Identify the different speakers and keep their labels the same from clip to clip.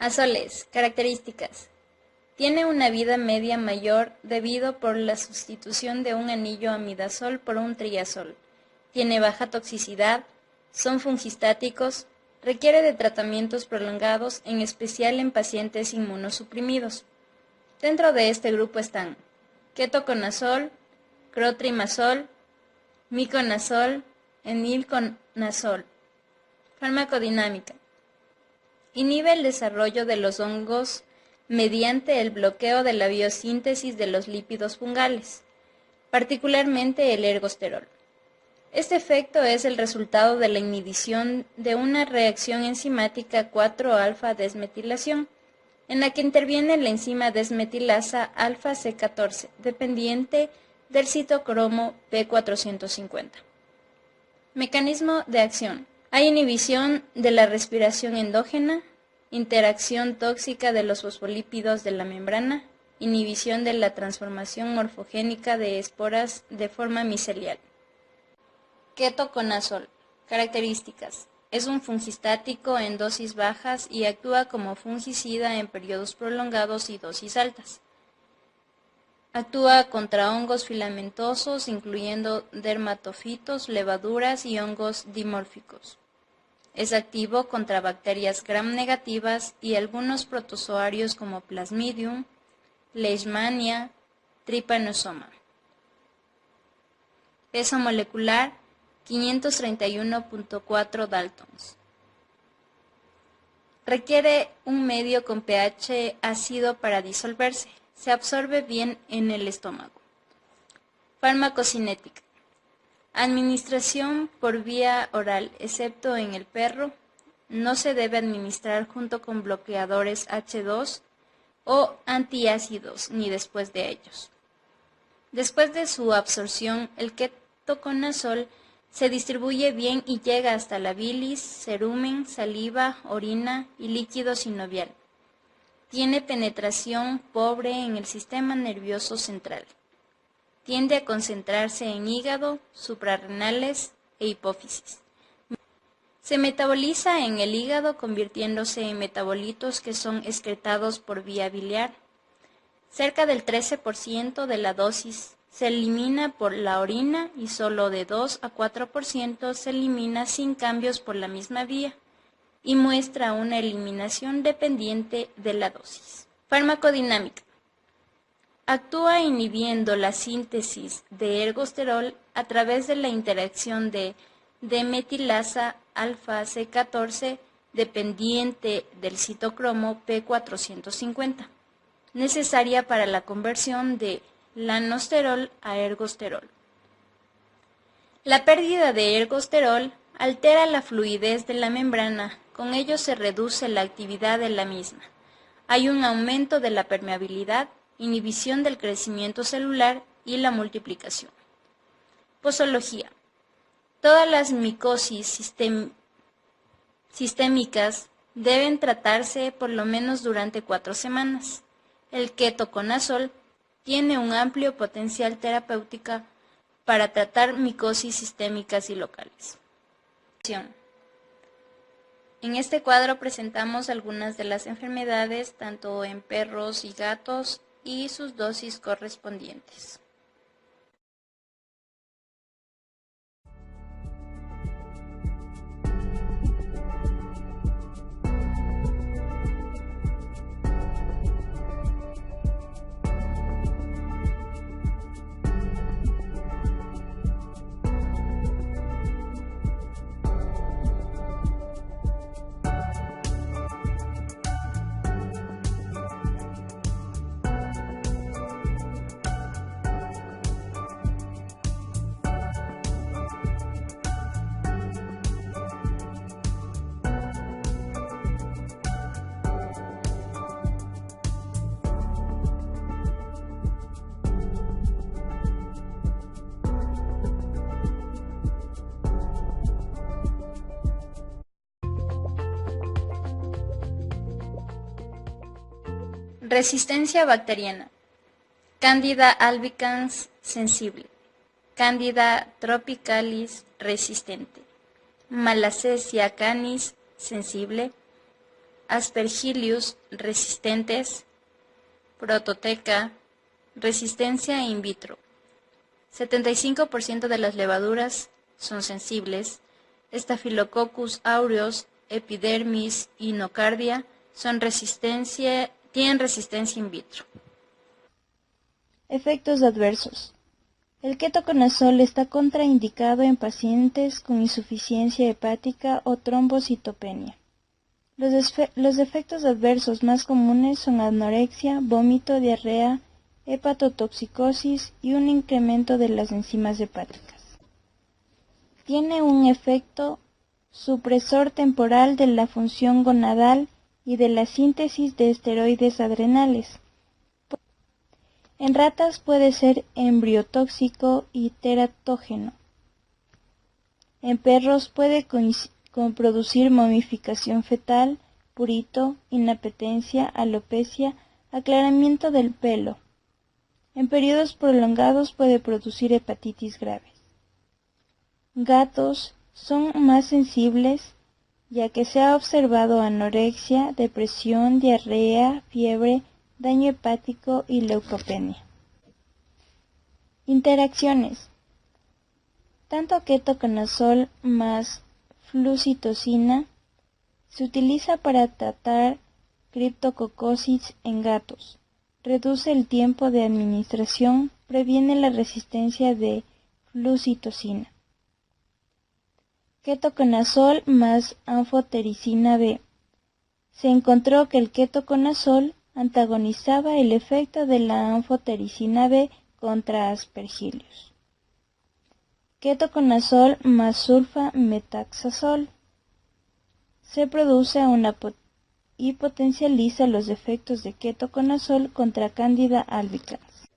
Speaker 1: Azoles. Características. Tiene una vida media mayor debido por la sustitución de un anillo amidazol por un triazol. Tiene baja toxicidad, son fungistáticos, requiere de tratamientos prolongados, en especial en pacientes inmunosuprimidos. Dentro de este grupo están ketoconazol, clotrimazol, miconazol, enilconazol. Farmacodinámica. Inhibe el desarrollo de los hongos mediante el bloqueo de la biosíntesis de los lípidos fungales, particularmente el ergosterol. Este efecto es el resultado de la inhibición de una reacción enzimática 4-alfa-desmetilación, en la que interviene la enzima desmetilasa alfa-C14, dependiente del citocromo P450. Mecanismo de acción. Hay inhibición de la respiración endógena, interacción tóxica de los fosfolípidos de la membrana, inhibición de la transformación morfogénica de esporas de forma micelial. Ketoconazol. Características. Es un fungistático en dosis bajas y actúa como fungicida en periodos prolongados y dosis altas. Actúa contra hongos filamentosos, incluyendo dermatofitos, levaduras y hongos dimórficos. Es activo contra bacterias gram negativas y algunos protozoarios como Plasmidium, Leishmania, Trypanosoma. Peso molecular 531.4 Daltons. Requiere un medio con pH ácido para disolverse. Se absorbe bien en el estómago. Farmacocinética. Administración por vía oral, excepto en el perro. No se debe administrar junto con bloqueadores H2 o antiácidos ni después de ellos. Después de su absorción, el ketoconazol se distribuye bien y llega hasta la bilis, cerumen, saliva, orina y líquido sinovial. Tiene penetración pobre en el sistema nervioso central. Tiende a concentrarse en hígado, suprarrenales e hipófisis. Se metaboliza en el hígado convirtiéndose en metabolitos que son excretados por vía biliar. Cerca del 13% de la dosis se elimina por la orina y solo de 2 a 4% se elimina sin cambios por la misma vía y muestra una eliminación dependiente de la dosis. Farmacodinámica. Actúa inhibiendo la síntesis de ergosterol a través de la interacción de demetilasa alfa-C14 dependiente del citocromo P450, necesaria para la conversión de lanosterol a ergosterol. La pérdida de ergosterol altera la fluidez de la membrana, con ello se reduce la actividad de la misma. Hay un aumento de la permeabilidad, inhibición del crecimiento celular y la multiplicación. Posología. Todas las micosis sistémicas deben tratarse por lo menos durante 4 semanas. El ketoconazol tiene un amplio potencial terapéutico para tratar micosis sistémicas y locales. En este cuadro presentamos algunas de las enfermedades, tanto en perros y gatos, y sus dosis correspondientes. Resistencia bacteriana. Candida albicans sensible. Candida tropicalis resistente. Malassezia canis sensible. Aspergillus resistentes, Prototheca, resistencia in vitro. 75% de las levaduras son sensibles. Staphylococcus aureus, Epidermis y Nocardia tienen resistencia in vitro.
Speaker 2: Efectos adversos. El ketoconazol está contraindicado en pacientes con insuficiencia hepática o trombocitopenia. Los efectos adversos más comunes son anorexia, vómito, diarrea, hepatotoxicosis y un incremento de las enzimas hepáticas. Tiene un efecto supresor temporal de la función gonadal y de la síntesis de esteroides adrenales. En ratas puede ser embriotóxico y teratógeno. En perros puede producir momificación fetal, prurito, inapetencia, alopecia, aclaramiento del pelo. En periodos prolongados puede producir hepatitis graves. Gatos son más sensibles, ya que se ha observado anorexia, depresión, diarrea, fiebre, daño hepático y leucopenia. Interacciones. Tanto ketoconazol más flucitocina se utiliza para tratar criptococosis en gatos. Reduce el tiempo de administración, previene la resistencia de flucitocina. Ketoconazol más anfotericina B. Se encontró que el ketoconazol antagonizaba el efecto de la anfotericina B contra Aspergillus. Ketoconazol más sulfa-metaxazol. Se produce y potencializa los efectos de ketoconazol contra Candida albicans.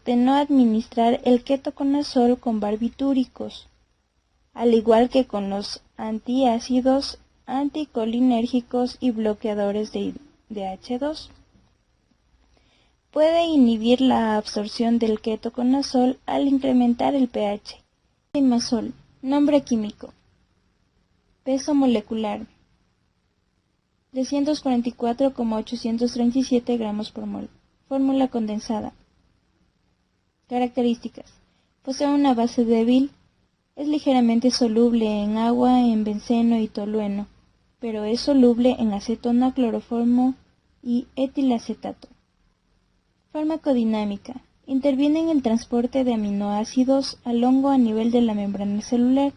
Speaker 2: De no administrar el ketoconazol con barbitúricos, al igual que con los antiácidos, anticolinérgicos y bloqueadores de H2. Puede inhibir la absorción del ketoconazol al incrementar el pH. Imazol, nombre químico. Peso molecular 344,837 gramos por mol. Fórmula condensada. Características. Posee una base débil. Es ligeramente soluble en agua, en benceno y tolueno, pero es soluble en acetona, cloroformo y etilacetato. Farmacodinámica. Interviene en el transporte de aminoácidos al hongo a nivel de la membrana celular.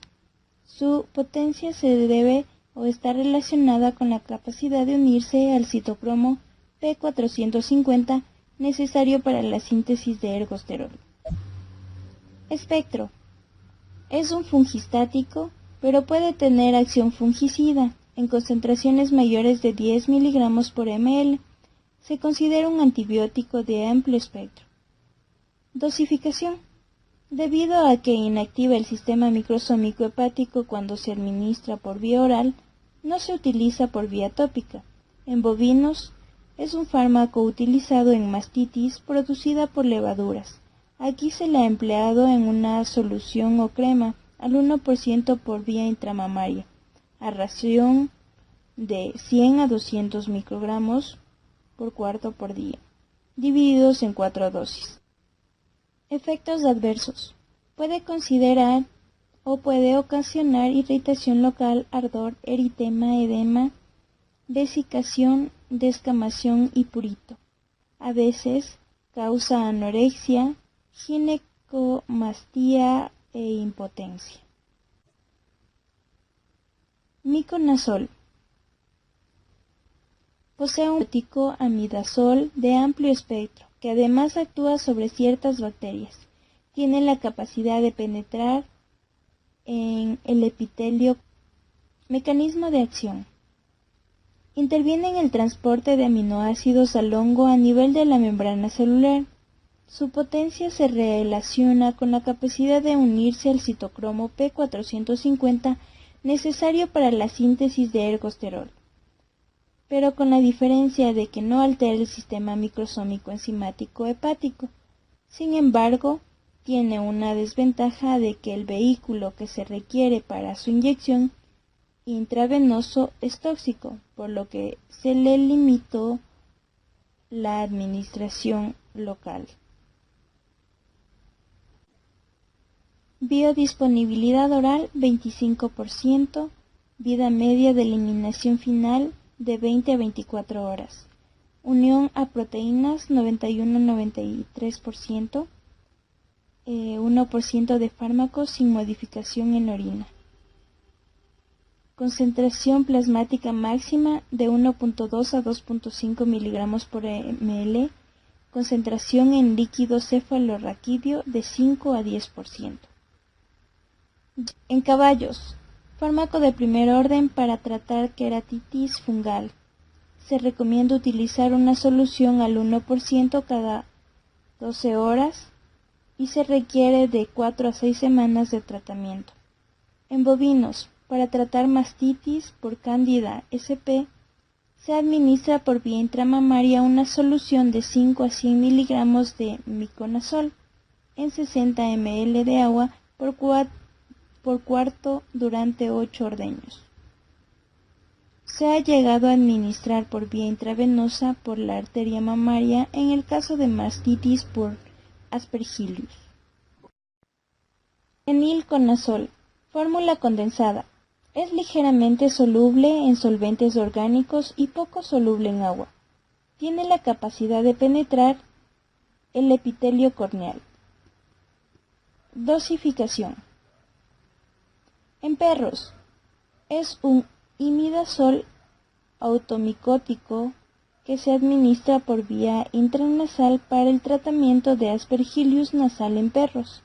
Speaker 2: Su potencia se debe o está relacionada con la capacidad de unirse al citocromo P450 necesario para la síntesis de ergosterol. Espectro. Es un fungistático, pero puede tener acción fungicida en concentraciones mayores de 10 miligramos por ml. Se considera un antibiótico de amplio espectro. Dosificación. Debido a que inactiva el sistema microsómico hepático cuando se administra por vía oral, no se utiliza por vía tópica. En bovinos, es un fármaco utilizado en mastitis producida por levaduras. Aquí se le ha empleado en una solución o crema al 1% por vía intramamaria, a ración de 100 a 200 microgramos por cuarto por día, divididos en 4 dosis. Efectos adversos. Puede considerar o puede ocasionar irritación local, ardor, eritema, edema, vesicación, descamación y prurito. A veces causa anorexia, ginecomastía e impotencia. Miconazol. Posee un antibiótico amidazol de amplio espectro, que además actúa sobre ciertas bacterias. Tiene la capacidad de penetrar en el epitelio. Mecanismo de acción. Interviene en el transporte de aminoácidos al hongo a nivel de la membrana celular. Su potencia se relaciona con la capacidad de unirse al citocromo P450 necesario para la síntesis de ergosterol, pero con la diferencia de que no altera el sistema microsómico enzimático hepático. Sin embargo, tiene una desventaja de que el vehículo que se requiere para su inyección intravenoso es tóxico, por lo que se le limitó la administración local. Biodisponibilidad oral 25%, vida media de eliminación final de 20 a 24 horas. Unión a proteínas 91-93%, 1% de fármacos sin modificación en orina. Concentración plasmática máxima de 1.2 a 2.5 miligramos por ml. Concentración en líquido cefalorraquídeo de 5 a 10%. En caballos, fármaco de primer orden para tratar queratitis fungal. Se recomienda utilizar una solución al 1% cada 12 horas y se requiere de 4 a 6 semanas de tratamiento. En bovinos, para tratar mastitis por Candida sp, se administra por vía intramamaria una solución de 5 a 100 miligramos de miconazol en 60 ml de agua por cuarto durante 8 ordeños. Se ha llegado a administrar por vía intravenosa por la arteria mamaria en el caso de mastitis por Aspergillus. Fenilconazol, fórmula condensada. Es ligeramente soluble en solventes orgánicos y poco soluble en agua. Tiene la capacidad de penetrar el epitelio corneal. Dosificación. En perros, es un imidazol automicótico que se administra por vía intranasal para el tratamiento de Aspergillus nasal en perros,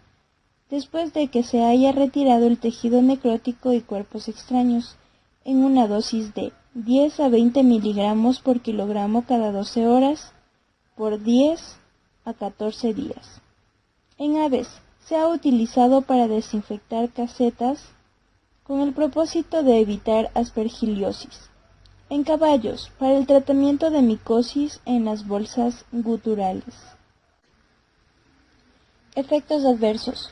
Speaker 2: después de que se haya retirado el tejido necrótico y cuerpos extraños, en una dosis de 10 a 20 miligramos por kilogramo cada 12 horas, por 10 a 14 días. En aves, se ha utilizado para desinfectar casetas con el propósito de evitar aspergiliosis. En caballos, para el tratamiento de micosis en las bolsas guturales. Efectos adversos.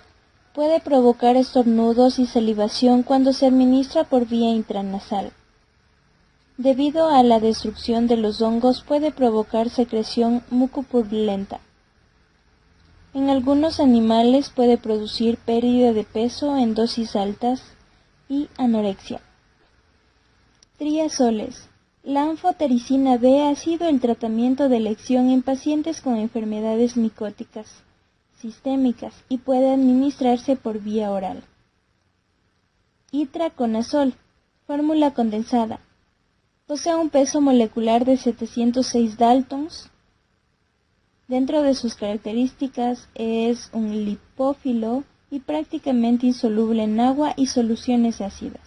Speaker 2: Puede provocar estornudos y salivación cuando se administra por vía intranasal. Debido a la destrucción de los hongos, puede provocar secreción mucopurulenta. En algunos animales puede producir pérdida de peso en dosis altas y anorexia. Triazoles. La anfotericina B ha sido el tratamiento de elección en pacientes con enfermedades micóticas sistémicas y puede administrarse por vía oral. Itraconazol, fórmula condensada. Posee un peso molecular de 706 daltons. Dentro de sus características es un lipófilo y prácticamente insoluble en agua y soluciones ácidas.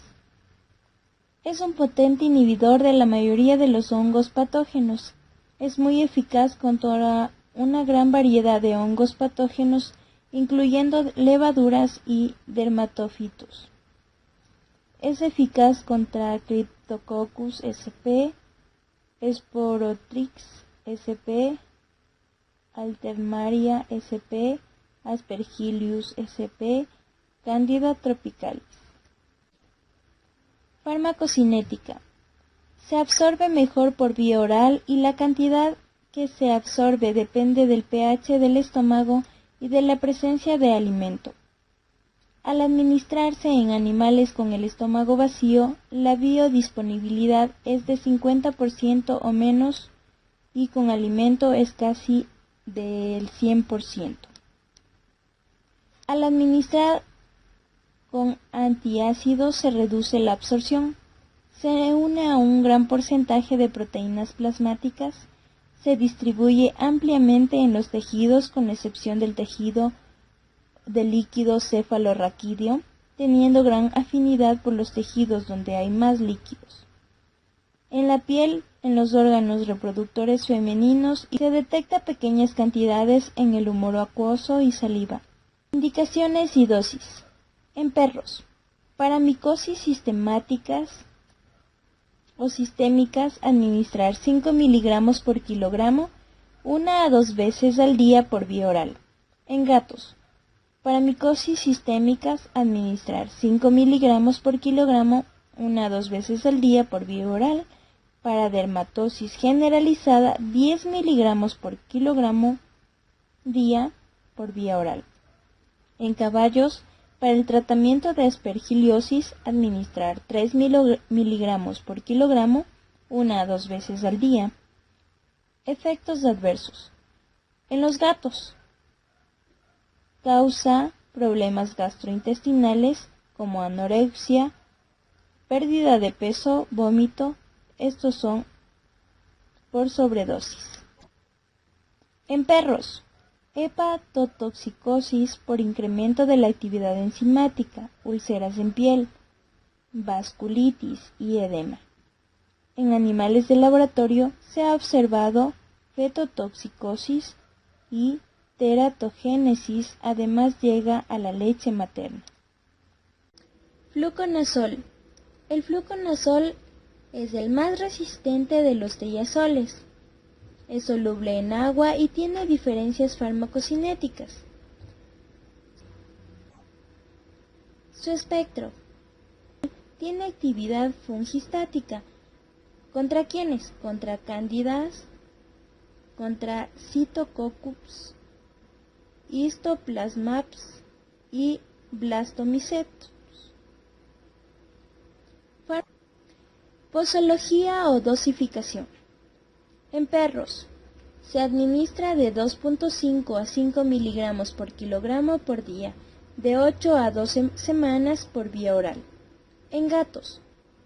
Speaker 2: Es un potente inhibidor de la mayoría de los hongos patógenos. Es muy eficaz contra una gran variedad de hongos patógenos, incluyendo levaduras y dermatofitos. Es eficaz contra Cryptococcus sp, Sporotrix sp, Alternaria sp, Aspergillus sp, Candida tropicalis. Farmacocinética. Se absorbe mejor por vía oral y la cantidad que se absorbe depende del pH del estómago y de la presencia de alimento. Al administrarse en animales con el estómago vacío, la biodisponibilidad es de 50% o menos y con alimento es casi del 100%. Al administrar con antiácidos se reduce la absorción, se une a un gran porcentaje de proteínas plasmáticas, se distribuye ampliamente en los tejidos con excepción del tejido del líquido cefalorraquídeo, teniendo gran afinidad por los tejidos donde hay más líquidos. En la piel, en los órganos reproductores femeninos y se detecta pequeñas cantidades en el humor acuoso y saliva. Indicaciones y dosis. En perros, para micosis sistemáticas o sistémicas, administrar 5 miligramos por kilogramo 1 a 2 veces al día por vía oral. En gatos, para micosis sistémicas, administrar 5 miligramos por kilogramo 1 a 2 veces al día por vía oral. Para dermatosis generalizada, 10 miligramos por kilogramo día por vía oral. En caballos, para el tratamiento de aspergiliosis, administrar 3 miligramos por kilogramo 1 a 2 veces al día. Efectos adversos. En los gatos, causa problemas gastrointestinales como anorexia, pérdida de peso, vómito. Estos son por sobredosis. En perros, hepatotoxicosis por incremento de la actividad enzimática, úlceras en piel, vasculitis y edema. En animales de laboratorio se ha observado fetotoxicosis y teratogénesis, además llega a la leche materna. Fluconazol. El fluconazol es el más resistente de los diazoles. Es soluble en agua y tiene diferencias farmacocinéticas. Su espectro. Tiene actividad fungistática. ¿Contra quiénes? Contra cándidas, contra Psittacocus, Histoplasmaps y Blastomycetus. Posología o dosificación. En perros, se administra de 2.5 a 5 miligramos por kilogramo por día, de 8 a 12 semanas por vía oral. En gatos,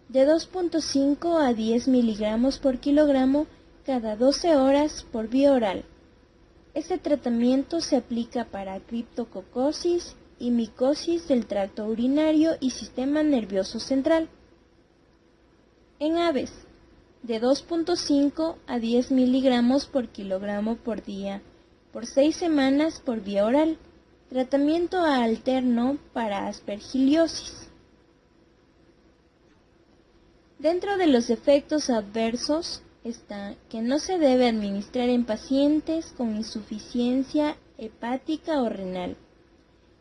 Speaker 2: de 2.5 a 10 miligramos por kilogramo cada 12 horas por vía oral. Este tratamiento se aplica para criptococosis y micosis del tracto urinario y sistema nervioso central. En aves, de 2.5 a 10 miligramos por kilogramo por día, por 6 semanas por vía oral. Tratamiento alterno para aspergiliosis. Dentro de los efectos adversos está que no se debe administrar en pacientes con insuficiencia hepática o renal.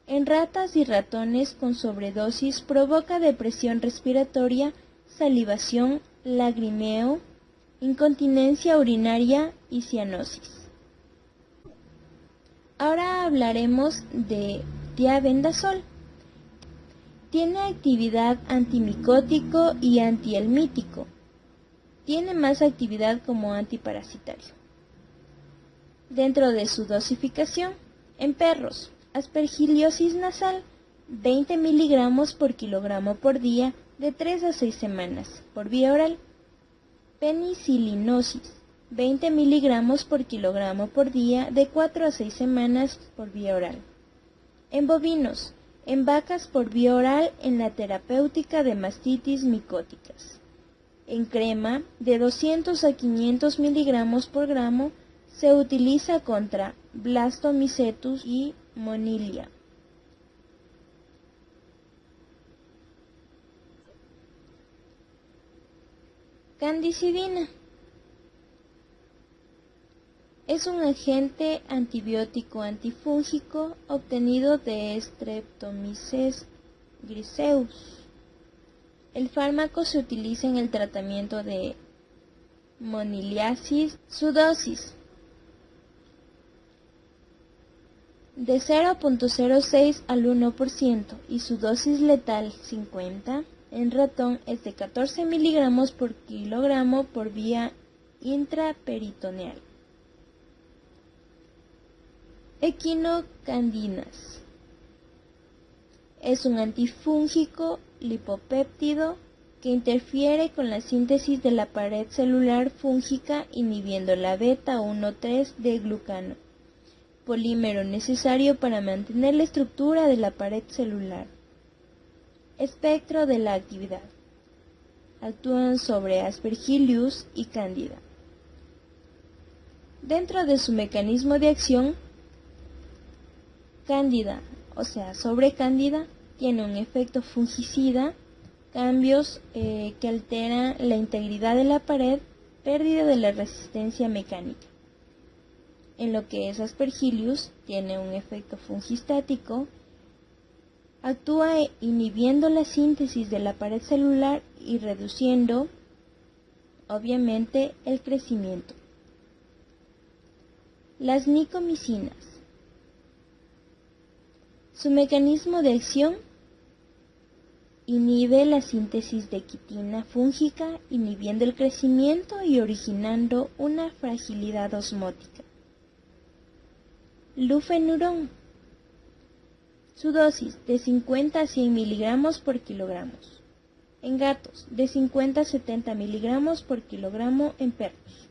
Speaker 2: En ratas y ratones con sobredosis provoca depresión respiratoria, salivación, lagrimeo, incontinencia urinaria y cianosis. Ahora hablaremos de tiabendazol. Tiene actividad antimicótico y antihelmítico. Tiene más actividad como antiparasitario. Dentro de su dosificación, en perros, aspergiliosis nasal, 20 miligramos por kilogramo por día, de 3 a 6 semanas, por vía oral. Penicilinosis, 20 miligramos por kilogramo por día, de 4 a 6 semanas, por vía oral. En bovinos, en vacas por vía oral en la terapéutica de mastitis micóticas. En crema, de 200 a 500 miligramos por gramo, se utiliza contra Blastomycetus y Monilia. Candicidina. Es un agente antibiótico antifúngico obtenido de Streptomyces griseus. El fármaco se utiliza en el tratamiento de moniliasis. Su dosis de 0.06 al 1% y su dosis letal 50 en ratón es de 14 miligramos por kilogramo por vía intraperitoneal. Equinocandinas. Es un antifúngico lipopéptido que interfiere con la síntesis de la pared celular fúngica inhibiendo la beta-1,3 de glucano, polímero necesario para mantener la estructura de la pared celular. Espectro de la actividad. Actúan sobre Aspergillus y Cándida. Dentro de su mecanismo de acción, Cándida, o sea, sobre Cándida, tiene un efecto fungicida, cambios que alteran la integridad de la pared, pérdida de la resistencia mecánica. En lo que es Aspergillus, tiene un efecto fungistático, actúa inhibiendo la síntesis de la pared celular y reduciendo, obviamente, el crecimiento. Las nicomicinas. Su mecanismo de acción inhibe la síntesis de quitina fúngica, inhibiendo el crecimiento y originando una fragilidad osmótica. Lufenurón. Su dosis de 50 a 100 miligramos por kilogramos. En gatos, de 50 a 70 miligramos por kilogramo en perros.